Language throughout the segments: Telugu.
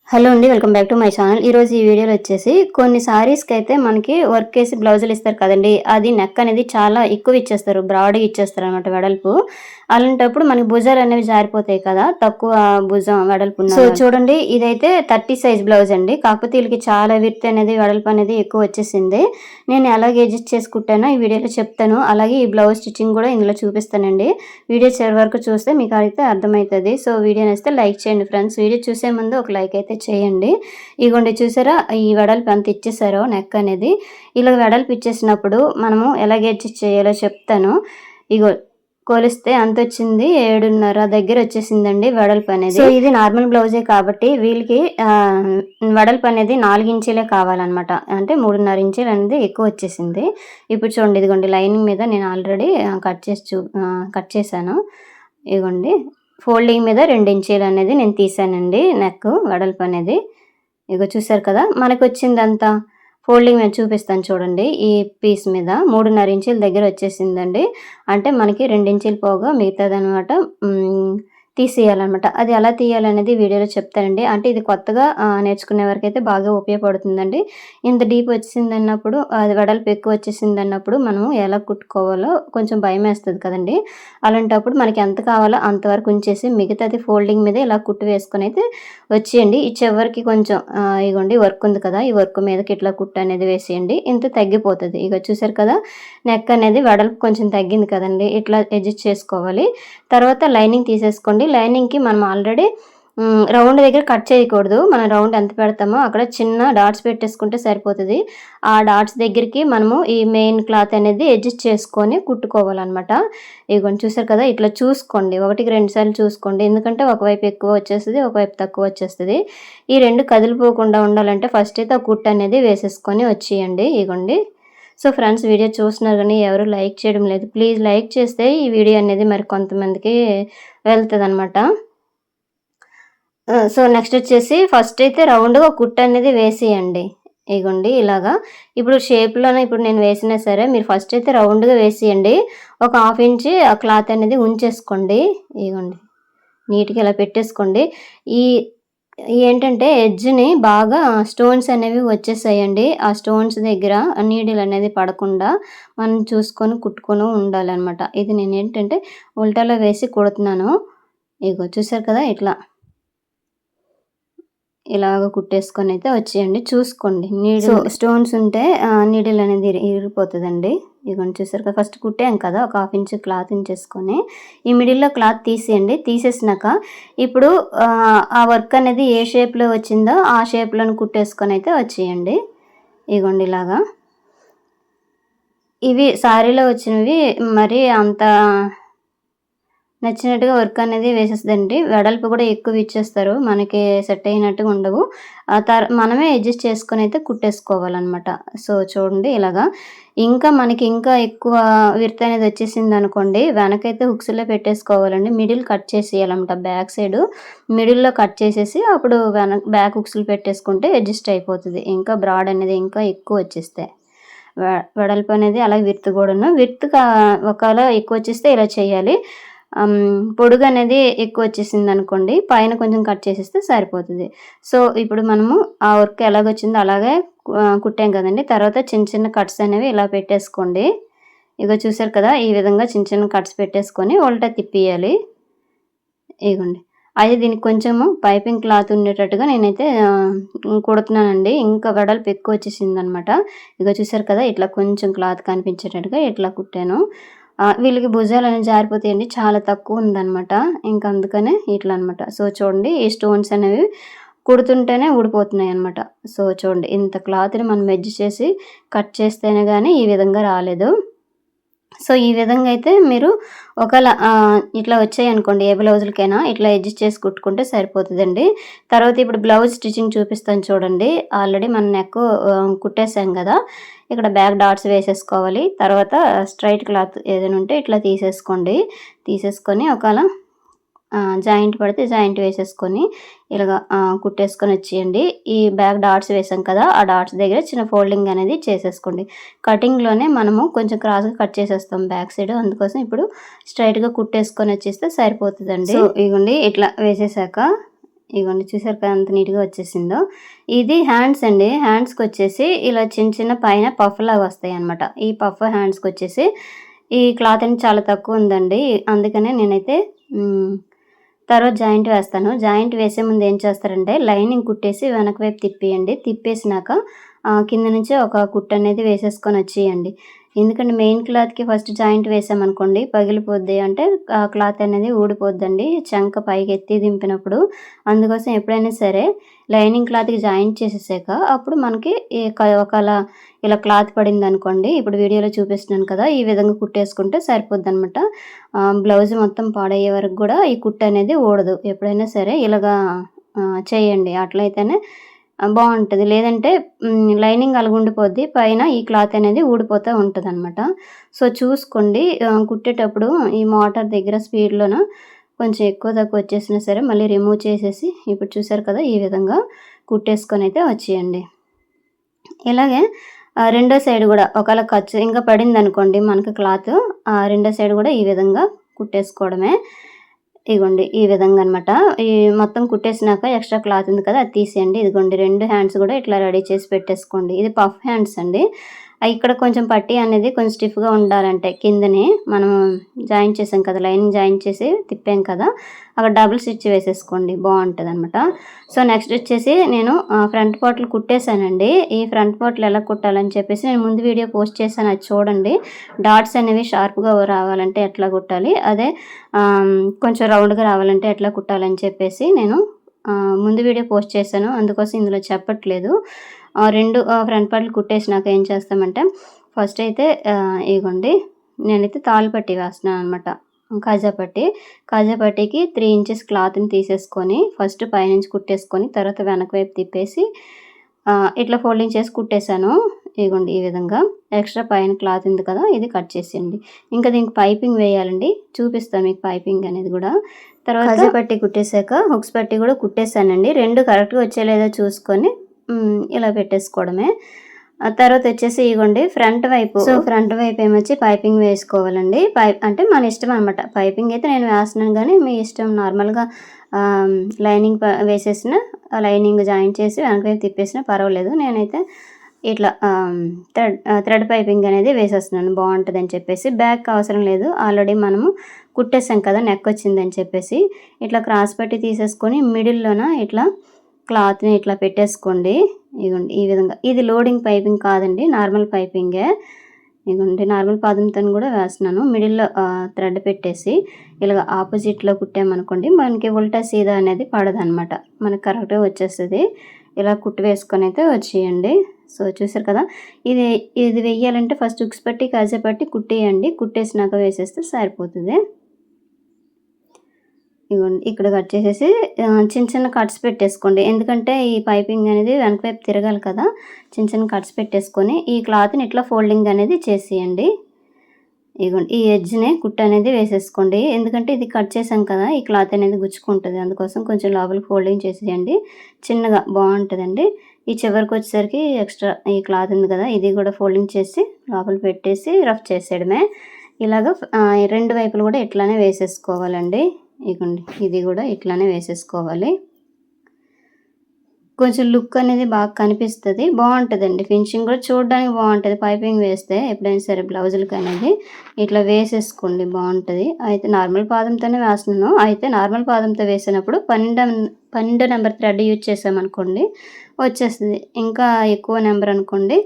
హలో అండి. Welcome back to my channel. ఈరోజు ఈ వీడియోలో వచ్చేసి కొన్ని సారీస్కి అయితే మనకి వర్క్ వేసి బ్లౌజులు ఇస్తారు కదండి. అది నెక్ అనేది చాలా ఎక్కువ ఇచ్చేస్తారు, బ్రాడ్గా ఇచ్చేస్తారు అనమాట వెడల్పు. అలాంటప్పుడు మనకి భుజాలు అనేవి జారిపోతాయి కదా, తక్కువ భుజం వెడల్పు ఉన్న. సో చూడండి, ఇదైతే 30 సైజ్ బ్లౌజ్ అండి. కాకపోతే వీళ్ళకి చాలా విడ్త్ అనేది వెడల్పు అనేది ఎక్కువ వచ్చేసింది. నేను ఎలాగ అడ్జస్ట్ చేసి కుట్టానో ఈ వీడియోలో చెప్తాను. అలాగే ఈ బ్లౌజ్ స్టిచ్చింగ్ కూడా ఇందులో చూపిస్తానండి. వీడియో చివరి వరకు చూస్తే మీకు అయితే అర్థమవుతుంది. సో వీడియో నచ్చితే లైక్ చేయండి ఫ్రెండ్స్. వీడియో చూసే ముందు ఒక లైక్ అయితే చేయండి. ఇగోండి చూసారా, ఈ వెడల్పు ఎంత ఇచ్చేసారో నెక్ అనేది. ఇలా వెడల్పు ఇచ్చేసినప్పుడు మనము ఎలాగ అడ్జస్ట్ చేయాలో చెప్తాను. ఇగో కొలిస్తే అంత వచ్చింది, 7.5 దగ్గర వచ్చేసిందండి వెడల్పు అనేది. సో ఇది నార్మల్ బ్లౌజే కాబట్టి వీళ్ళకి వెడల్పు అనేది 4 ఇంచీలే కావాలన్నమాట. అంటే 3.5 ఇంచీలు అనేది ఎక్కువ వచ్చేసింది. ఇప్పుడు చూడండి, ఇదిగోండి లైనింగ్ మీద నేను ఆల్రెడీ కట్ చేశాను. ఇదిగోండి ఫోల్డింగ్ మీద 2 ఇంచీలు అనేది నేను తీసానండి నెక్ వెడల్పు అనేది. ఇగో చూసారు కదా, మనకు వచ్చిందంతా ఫోల్డింగ్ మీద చూపిస్తాను చూడండి. ఈ పీస్ మీద 3.5 ఇంచీల దగ్గర వచ్చేసిందండి. అంటే మనకి 2 ఇంచీలు పోగా మిగతాదనమాట తీసేయాలన్నమాట. అది ఎలా తీయాలనేది వీడియోలో చెప్తానండి. అంటే ఇది కొత్తగా నేర్చుకునే వరకైతే బాగా ఉపయోగపడుతుందండి. ఇంత డీప్ వచ్చిందన్నప్పుడు, అది వెడల్పు ఎక్కువ వచ్చేసింది అన్నప్పుడు మనము ఎలా కుట్టుకోవాలో కొంచెం భయం వేస్తుంది కదండి. అలాంటప్పుడు మనకి ఎంత కావాలో అంతవరకు ఉంచేసి మిగతాది ఫోల్డింగ్ మీద ఇలా కుట్టు వేసుకొని అయితే వచ్చేయండి. ఈ చివరికి కొంచెం ఇగోండి వర్క్ ఉంది కదా, ఈ వర్క్ మీదకి ఇట్లా కుట్టు అనేది వేసేయండి. ఇంత తగ్గిపోతుంది. ఇక చూసారు కదా, నెక్ అనేది వెడల్పు కొంచెం తగ్గింది కదండి. ఇట్లా అడ్జస్ట్ చేసుకోవాలి. తర్వాత లైనింగ్ తీసేసుకోండి. లైనింగ్కి మనం ఆల్రెడీ రౌండ్ దగ్గర కట్ చేయకూడదు. మనం రౌండ్ ఎంత పెడతామో అక్కడ చిన్న డాట్స్ పెట్టేసుకుంటే సరిపోతుంది. ఆ డాట్స్ దగ్గరికి మనము ఈ మెయిన్ క్లాత్ అనేది అడ్జస్ట్ చేసుకొని కుట్టుకోవాలన్నమాట. ఇదిగోండి చూసారు కదా, ఇట్లా చూసుకోండి, 1-2 సార్లు చూసుకోండి. ఎందుకంటే ఒకవైపు ఎక్కువ వచ్చేస్తుంది, ఒకవైపు తక్కువ వచ్చేస్తుంది. ఈ రెండు కదిలిపోకుండా ఉండాలంటే ఫస్ట్ అయితే ఆ కుట్టు అనేది వేసేసుకొని వచ్చేయండి. ఇదిగోండి. సో ఫ్రెండ్స్, వీడియో చూస్తున్నారు కానీ ఎవరు లైక్ చేయడం లేదు. ప్లీజ్ లైక్ చేస్తే ఈ వీడియో అనేది మరి కొంతమందికి వెళ్తుంది అనమాట. సో నెక్స్ట్ వచ్చేసి ఫస్ట్ అయితే రౌండ్గా కుట్టు అనేది వేసేయండి. ఇగోండి ఇలాగా. ఇప్పుడు షేప్లోనే ఇప్పుడు నేను వేసినా సరే మీరు ఫస్ట్ అయితే రౌండ్గా వేసేయండి. ఒక 1/2 ఇంచ్ ఆ క్లాత్ అనేది ఉంచేసుకోండి. ఇగోండి నీట్గా ఇలా పెట్టేసుకోండి. ఈ ఏంటంటే ఎడ్జ్ని బాగా స్టోన్స్ అనేవి వచ్చేసాయండి. ఆ స్టోన్స్ దగ్గర నీడిల్ అనేది పడకుండా మనం చూసుకొని కుట్టుకొని ఉండాలన్నమాట. ఇది నేను ఏంటంటే ఉల్టాలో వేసి కుడుతున్నాను. ఇగో చూసారు కదా, ఇలాగ కుట్టేసుకొని అయితే వచ్చేయండి. చూసుకోండి, నీడిల్ స్టోన్స్ ఉంటే నీడిల్ అనేది ఇరిగిపోతుందండి. ఇదిగోండి చూసారు కదా, ఫస్ట్ కుట్టాం కదా, ఒక 1/2 ఇంచ్ క్లాత్ ఉంచేసుకొని ఈ మిడిల్లో క్లాత్ తీసేయండి. తీసేసినాక ఇప్పుడు ఆ వర్క్ అనేది ఏ షేప్లో వచ్చిందో ఆ షేప్లో కుట్టేసుకొని అయితే వచ్చేయండి. ఇదిగోండి ఇలాగా. ఇవి సారీలో వచ్చినవి మరి అంత నచ్చినట్టుగా వర్క్ అనేది వేసేస్తుందండి. వెడల్పు కూడా ఎక్కువ ఇచ్చేస్తారు, మనకి సెట్ అయినట్టుగా ఉండవు. మనమే అడ్జస్ట్ చేసుకొని అయితే కుట్టేసుకోవాలన్నమాట. సో చూడండి ఇలాగా. ఇంకా మనకి ఇంకా ఎక్కువ విడ్త్ అనేది వచ్చేసింది అనుకోండి, వెనకైతే హుక్స్లో పెట్టేసుకోవాలండి. మిడిల్ కట్ చేసేయాలన్నమాట. బ్యాక్ సైడ్ మిడిల్లో కట్ చేసేసి అప్పుడు బ్యాక్ హుక్స్లు పెట్టేసుకుంటే అడ్జస్ట్ అయిపోతుంది. ఇంకా బ్రాడ్ అనేది ఇంకా ఎక్కువ వచ్చేస్తాయి. వెడల్పు అనేది అలాగే విడ్త్ కూడాను. విడ్త్ ఒకవేళ ఎక్కువ వచ్చేస్తే ఇలా చేయాలి. పొడుగు అనేది ఎక్కువ వచ్చేసింది అనుకోండి, పైన కొంచెం కట్ చేసేస్తే సరిపోతుంది. సో ఇప్పుడు మనము ఆ వర్క్ ఎలాగొచ్చిందో అలాగే కుట్టాం కదండి. తర్వాత చిన్న చిన్న కట్స్ అనేవి ఇలా పెట్టేసుకోండి. ఇగో చూసారు కదా, ఈ విధంగా చిన్న చిన్న కట్స్ పెట్టేసుకొని ఉల్టా తిప్పియాలి. ఇగోండి. అయితే దీనికి కొంచెము పైపింగ్ క్లాత్ ఉండేటట్టుగా నేనైతే కుడుతున్నానండి. ఇంకా వెడల్పు ఎక్కువ వచ్చేసింది అనమాట. ఇగో చూసారు కదా, ఇట్లా కొంచెం క్లాత్ కనిపించేటట్టుగా ఇట్లా కుట్టాను. వీళ్ళకి భుజాలు అనేవి జారిపోతాయండి, చాలా తక్కువ ఉందన్నమాట. ఇంకా అందుకనే ఇట్లా అనమాట. సో చూడండి, ఈ స్టోన్స్ అనేవి కుడుతుంటేనే ఊడిపోతున్నాయి అనమాట. సో చూడండి, ఇంత క్లాత్ని మనం ఎడ్జ్ చేసి కట్ చేస్తేనే కానీ ఈ విధంగా రాలేదు. సో ఈ విధంగా అయితే మీరు ఒకవేళ ఇట్లా వచ్చాయనుకోండి, ఏ బ్లౌజులకైనా ఇట్లా అడ్జస్ట్ చేసి కుట్టుకుంటే సరిపోతుందండి. తర్వాత ఇప్పుడు బ్లౌజ్ స్టిచ్చింగ్ చూపిస్తాను చూడండి. ఆల్రెడీ మన నెక్ కుట్టేసాం కదా, ఇక్కడ బ్యాక్ డాట్స్ వేసేసుకోవాలి. తర్వాత స్ట్రైట్ క్లాత్ ఏదైనా ఉంటే ఇట్లా తీసేసుకొని ఒకవేళ జాయింట్ పడితే జాయింట్ వేసేసుకొని ఇలాగ కుట్టేసుకొని వచ్చేయండి. ఈ బ్యాక్ డాట్స్ వేసాం కదా, ఆ డాట్స్ దగ్గర చిన్న ఫోల్డింగ్ అనేది చేసేసుకోండి. కటింగ్లోనే మనము కొంచెం క్రాస్గా కట్ చేసేస్తాం బ్యాక్ సైడ్, అందుకోసం ఇప్పుడు స్ట్రైట్గా కుట్టేసుకొని వచ్చేస్తే సరిపోతుందండి. సో ఇగోండి ఇట్లా వేసేసాక ఇగోండి చూసారు కదా ఎంత నీట్‌గా వచ్చేసిందో. ఇది హ్యాండ్స్ అండి. హ్యాండ్స్‌కొచ్చేసి ఇలా చిన్న చిన్న పైన పఫ్ లాగా వస్తాయన్నమాట. ఈ పఫ్ హ్యాండ్స్‌కొచ్చేసి ఈ క్లాత్ అనేది చాలా తక్కువ ఉందండి. అందుకనే నేనైతే తర్వాత జాయింట్ వేస్తాను. జాయింట్ వేసే ముందు ఏం చేస్తారంటే లైనింగ్ కుట్టేసి వెనక వైపు తిప్పేయండి. తిప్పేసినాక కింద నుంచి ఒక కుట్టు అనేది వేసేసుకొని వచ్చేయండి. ఎందుకంటే మెయిన్ క్లాత్‌కి ఫస్ట్ జాయింట్ వేసామనుకోండి పగిలిపోద్ది. అంటే ఆ క్లాత్ అనేది ఊడిపోద్దండి చంక పైకి ఎత్తి దింపినప్పుడు. అందుకోసం ఎప్పుడైనా సరే లైనింగ్ క్లాత్‌కి జాయింట్ చేసేసాక అప్పుడు మనకి ఒకవేళ ఇలా క్లాత్ పడిందనుకోండి, ఇప్పుడు వీడియోలో చూపిస్తున్నాను కదా! ఈ విధంగా కుట్టేసుకుంటే సరిపోద్దనమాట. బ్లౌజ్ మొత్తం పాడయ్యే వరకు కూడా ఈ కుట్టు అనేది ఊడదు. ఎప్పుడైనా సరే ఇలాగా చేయండి. అట్లయితేనే బావుంటది. లేదంటే లైనింగ్ అలాగుండిపోద్ది. పైన ఈ క్లాత్ అనేది ఊడిపోతా ఉంటదనమాట. సో, చూసుకోండి కుట్టేటప్పుడు ఈ మోటార్ దగ్గర స్పీడ్‌లోన కొంచెం ఎక్కువ తక్కువ వచ్చేసినా సరే మళ్ళీ రిమూవ్ చేసేసి ఇప్పుడు చూసారు కదా! ఈ విధంగా కుట్టేసుకొనైతే వచ్చేయండి. ఇలాగే రెండో సైడ్ గూడా ఒకవేళ ఖర్చు ఇంకా పడిందనుకోండి మనకి క్లాతు, రెండో సైడ్ గూడా ఈ విధంగా కుట్టేసుకోవడమే. ఇగోండి ఈ విధంగా అనమాట. ఈ మొత్తం కుట్టేసినాక ఎక్స్ట్రా క్లాత్ ఉంది కదా! అది తీసేయండి. ఇదిగోండి 2 హ్యాండ్స్ గూడా ఇట్లా రెడీ చేసి పెట్టేసుకోండి. ఇది పఫ్ హ్యాండ్స్ అండి. ఇక్కడ కొంచెం పట్టీ అనేది కొంచెం స్టిఫ్‌గా ఉండాలంటే కిందని మనం జాయింట్ చేసాం కదా! లైనింగ్ జాయింట్ చేసి తిప్పాం కదా! అక్కడ డబుల్ స్టిచ్ వేసేసుకోండి బావుంటదనమాట. సో, నెక్స్ట్ వచ్చేసి నేను ఫ్రంట్ పార్ట్‌లు కుట్టేసానండి. ఈ ఫ్రంట్ పార్ట్‌లు ఎలా కుట్టాలని చెప్పేసి నేను ముందు వీడియో పోస్ట్ చేశాను. అది చూడండి. డాట్స్ అనేవి షార్ప్‌గా రావాలంటే ఎట్లా కుట్టాలి, అదే కొంచెం రౌండ్‌గా రావాలంటే ఎట్లా కుట్టాలని చెప్పేసి నేను ముందు వీడియో పోస్ట్ చేశాను. అందుకోసం ఇందులో చెప్పట్లేదు. 2 ఫ్రంట్ పార్ట్‌లు కుట్టేసినాక ఏం చేస్తామంటే ఫస్ట్ అయితే ఇగోండి నేనైతే తాళ్ళు పట్టీ వేస్తున్నాననమాట. కాజా పట్టీ. కాజా పట్టీకి 3 ఇంచెస్ క్లాత్‌ని తీసేసుకొని ఫస్ట్ పైనుంచి కుట్టేసుకొని తర్వాత వెనక వైపు తిప్పేసి ఇట్లా ఫోల్డింగ్ చేసి కుట్టేసాను. ఇగోండి ఈ విధంగా. ఎక్స్ట్రా పైన క్లాత్ ఉంది కదా! ఇది కట్ చేసేయండి. ఇంకా దీనికి పైపింగ్ వేయాలండి. చూపిస్తాను మీకు పైపింగ్ అనేది గూడా. తర్వాత కాజా పట్టీ కుట్టేసాక హుక్స్ పట్టీ కూడా కుట్టేసానండి. 2 కరెక్ట్‌గా వచ్చేలేదో చూసుకొని ఇలా పెట్టేసుకోవడమే. తర్వాత వచ్చేసి ఇగోండి ఫ్రంట్ వైపు. సో, ఫ్రంట్ వైపు ఏమొచ్చి పైపింగ్ వేసుకోవాలండి. అంటే మన ఇష్టం అనమాట. పైపింగ్ అయితే నేను వేస్తున్నాను గానీ మీ ఇష్టం. నార్మల్‌గా లైనింగ్ వేసేసిన లైనింగ్ జాయింట్ చేసి వెనక వైపు తిప్పేసినా పర్వాలేదు. నేనైతే ఇట్లా థ్రెడ్ పైపింగ్ అనేది వేసేస్తున్నాను బావుంటదని చెప్పేసి. బ్యాక్ అవసరం లేదు. ఆల్రెడీ మనము కుట్టేసాం కదా! నెక్ వచ్చిందని చెప్పేసి. ఇట్లా క్రాస్ పట్టి తీసేసుకొని మిడిల్‌లోన ఇట్లా క్లాత్‌ని ఇట్లా పెట్టేసుకోండి. ఇగోండి ఈ విధంగా. ఇది లోడింగ్ పైపింగ్ కాదండి. నార్మల్ పైపింగే. ఇగోండి నార్మల్ పాదంతోని కూడా వేస్తున్నాను. మిడిల్‌లో థ్రెడ్ పెట్టేసి ఇలాగ ఆపోజిట్‌లో కుట్టామనుకోండి మనకి ఉల్టా సీదా అనేది పడదనమాట. మనకి కరెక్ట్‌గా వచ్చేస్తది. ఇలా కుట్టు వేసుకొనైతే వచ్చేయండి. సో, చూసారు కదా! ఇది వెయ్యాలంటే ఫస్ట్ హుక్స్ పట్టి, కాజా పట్టి కుట్టేయండి. కుట్టేసినాక వేసేస్తే సరిపోతది. ఇగోండి ఇక్కడ కట్ చేసేసి చిన్న చిన్న కట్స్ పెట్టేసుకోండి. ఎందుకంటే ఈ పైపింగ్ అనేది వెనక వైపు తిరగాలి కదా! చిన్న చిన్న కట్స్ పెట్టేసుకొని ఈ క్లాత్‌ని ఇట్లా ఫోల్డింగ్ అనేది చేసేయండి. ఇగోండి ఈ ఎడ్జ్‌ని కుట్టు అనేది వేసేసుకోండి. ఎందుకంటే ఇది కట్ చేసాం కదా! ఈ క్లాత్ అనేది గుచ్చుకుంటది. అందుకోసం కొంచెం లోపలికి ఫోల్డింగ్ చేసేయండి. చిన్నగా బావుంటదండి. ఈ చివరికొచ్చేసరికి ఎక్స్ట్రా ఈ క్లాత్ ఉంది కదా! ఇది కూడా ఫోల్డింగ్ చేసి లోపల పెట్టేసి రఫ్ చేసేయడమే. ఇలాగ 2 వైపులు కూడా ఇట్లానే వేసేసుకోవాలండి. ఇగోండి ఇది కూడా ఇట్లానే వేసేసుకోవాలి. కొంచెం లుక్ అనేది బాగా కనిపిస్తది. బావుంటదండి. ఫినిషింగ్ కూడా చూడడానికి బావుంటది. పైపింగ్ వేస్తే ఎప్పుడైనా సరే బ్లౌజులకనేది ఇట్లా వేసేసుకోండి బావుంటది. అయితే నార్మల్ పాదంతోనే వేస్తున్నాను. అయితే నార్మల్ పాదంతో వేసినప్పుడు 12 నెంబర్ థ్రెడ్ యూజ్ చేసామనుకోండి వచ్చేస్తది. ఇంకా ఎక్కువ నెంబర్ అనుకోండి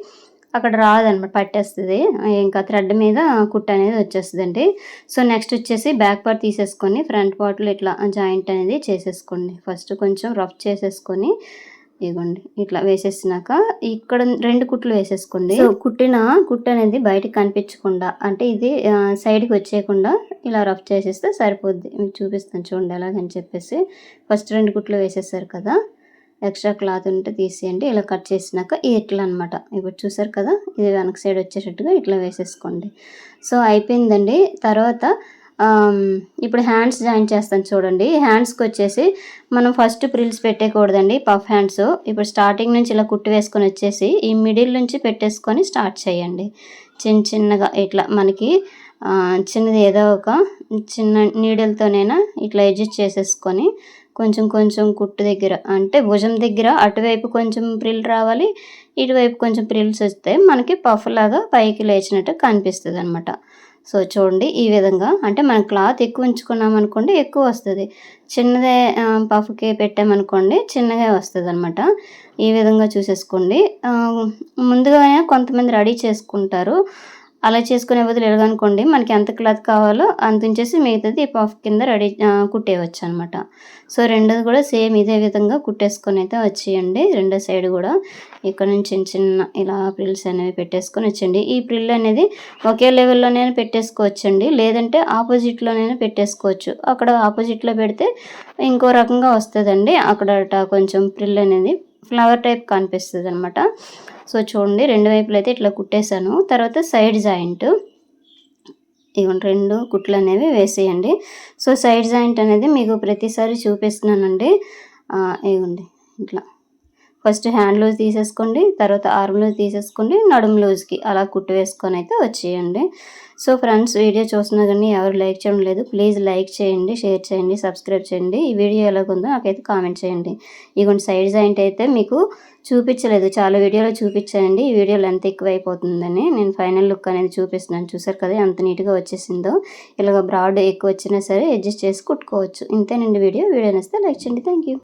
అక్కడ రాదనమాట. పట్టేస్తది. ఇంకా థ్రెడ్ మీద కుట్టు అనేది వచ్చేస్తదండి. సో, నెక్స్ట్ వచ్చేసి బ్యాక్ పార్ట్ తీసేసుకొని ఫ్రంట్ పార్ట్‌లో ఇట్లా జాయింట్ అనేది చేసేసుకోండి. ఫస్ట్ కొంచెం రఫ్ చేసేసుకొని ఇగోండి ఇట్లా వేసేసినాక ఇక్కడ 2 కుట్లు వేసేసుకోండి. సో, కుట్టు అనేది బయటకి కనిపించకుండా అంటే ఇది సైడ్‌కి వచ్చేయకుండా ఇలా రఫ్ చేసేస్తే సరిపోద్ది. మీకు చూపిస్తాను చూడండి ఎలాగని చెప్పేసి. ఫస్ట్ 2 కుట్లు వేసేసారు కదా! ఎక్స్ట్రా క్లాత్ ఉంటే తీసేయండి. ఇలా కట్ చేసినాక ఇట్లా అనమాట. ఇప్పుడు చూసారు కదా! ఇది వెనక సైడ్ వచ్చేటట్టుగా ఇట్లా వేసేసుకోండి. సో, అయిపోయిందండి. తర్వాత ఇప్పుడు హ్యాండ్స్ జాయిన్ చేస్తాను చూడండి. హ్యాండ్స్‌కొచ్చేసి మనం ఫస్ట్ ప్రిల్స్ పెట్టేయకూడదండి పఫ్ హ్యాండ్స్. ఇప్పుడు స్టార్టింగ్ నుంచి ఇలా కుట్టు వేసుకొని వచ్చేసి ఈ మిడిల్ నుంచి పెట్టేసుకొని స్టార్ట్ చేయండి. చిన్నగా ఇట్లా మనకి చిన్నది ఏదో ఒక చిన్న నీడిల్‌తోనైనా ఇట్లా అడ్జస్ట్ చేసేసుకొని కొంచెం కొంచెం కుట్టు దగ్గర అంటే భుజం దగ్గర అటువైపు కొంచెం ప్రిల్ రావాలి, ఇటువైపు కొంచెం ప్రిల్స్ వస్తే మనకి పఫ్ లాగా పైకి లేచినట్టు కనిపిస్తుంది అనమాట. సో చూడండి ఈ విధంగా, అంటే మనం క్లాత్ ఎక్కువ ఉంచుకున్నాం అనుకోండి ఎక్కువ వస్తుంది, చిన్నదే పఫ్కి పెట్టామనుకోండి చిన్నగా వస్తుంది అనమాట. ఈ విధంగా చూసేసుకోండి. ముందుగానే కొంతమంది రెడీ చేసుకుంటారు, అలా చేసుకునే బదులు ఎలాగనుకోండి మనకి ఎంత క్లాత్ కావాలో అంత ఉంచేసి మిగతాది పఫ్ కింద రెడీ కుట్టేయవచ్చు అనమాట. సో రెండోది కూడా సేమ్ ఇదే విధంగా కుట్టేసుకొని అయితే వచ్చేయండి. రెండో సైడ్ కూడా ఇక్కడ నుంచి చిన్న చిన్న ఇలా ప్రిల్స్ అనేవి పెట్టేసుకొని వచ్చేయండి. ఈ ప్రిల్ అనేది ఒకే లెవెల్లోనైనా పెట్టేసుకోవచ్చండి, లేదంటే ఆపోజిట్లోనైనా పెట్టేసుకోవచ్చు. అక్కడ ఆపోజిట్లో పెడితే ఇంకో రకంగా వస్తుందండి, అక్కడ కొంచెం ప్రిల్ అనేది ఫ్లవర్ టైప్ కనిపిస్తుంది అనమాట. సో చూడండి రెండు వైపులు అయితే ఇట్లా కుట్టేశాను. తర్వాత సైడ్ జాయింట్ ఇవ్వండి, 2 కుట్లు అనేవి వేసేయండి. సో సైడ్ జాయింట్ అనేది మీకు ప్రతిసారి చూపిస్తున్నానండి. ఇవ్వండి ఇట్లా ఫస్ట్ హ్యాండ్ లూజ్ తీసేసుకోండి, తర్వాత ఆర్మ్ లూజ్ తీసేసుకోండి, నడుము లూజ్కి అలా కుట్టు వేసుకొని అయితే వచ్చేయండి. సో ఫ్రెండ్స్ వీడియో చూస్తున్నా కానీ ఎవరు లైక్ చేయడం లేదు, ప్లీజ్ లైక్ చేయండి, షేర్ చేయండి, సబ్స్క్రైబ్ చేయండి. ఈ వీడియో ఎలాగుందో నాకైతే కామెంట్ చేయండి. ఇగోండి సైడ్ జాయింట్ అయితే మీకు చూపించలేదు, చాలా వీడియోలో చూపించానండి. ఈ వీడియో లెంత్ ఎక్కువ అయిపోతుందని నేను ఫైనల్ లుక్ అనేది చూపిస్తున్నాను. చూసారు కదా ఎంత నీట్గా వచ్చేసిందో. ఇలాగ బ్రాడ్ ఎక్కువ వచ్చినా సరే అడ్జస్ట్ చేసి కుట్టుకోవచ్చు. ఇంతేనండి వీడియో నచ్చితే లైక్ చేయండి. Thank you.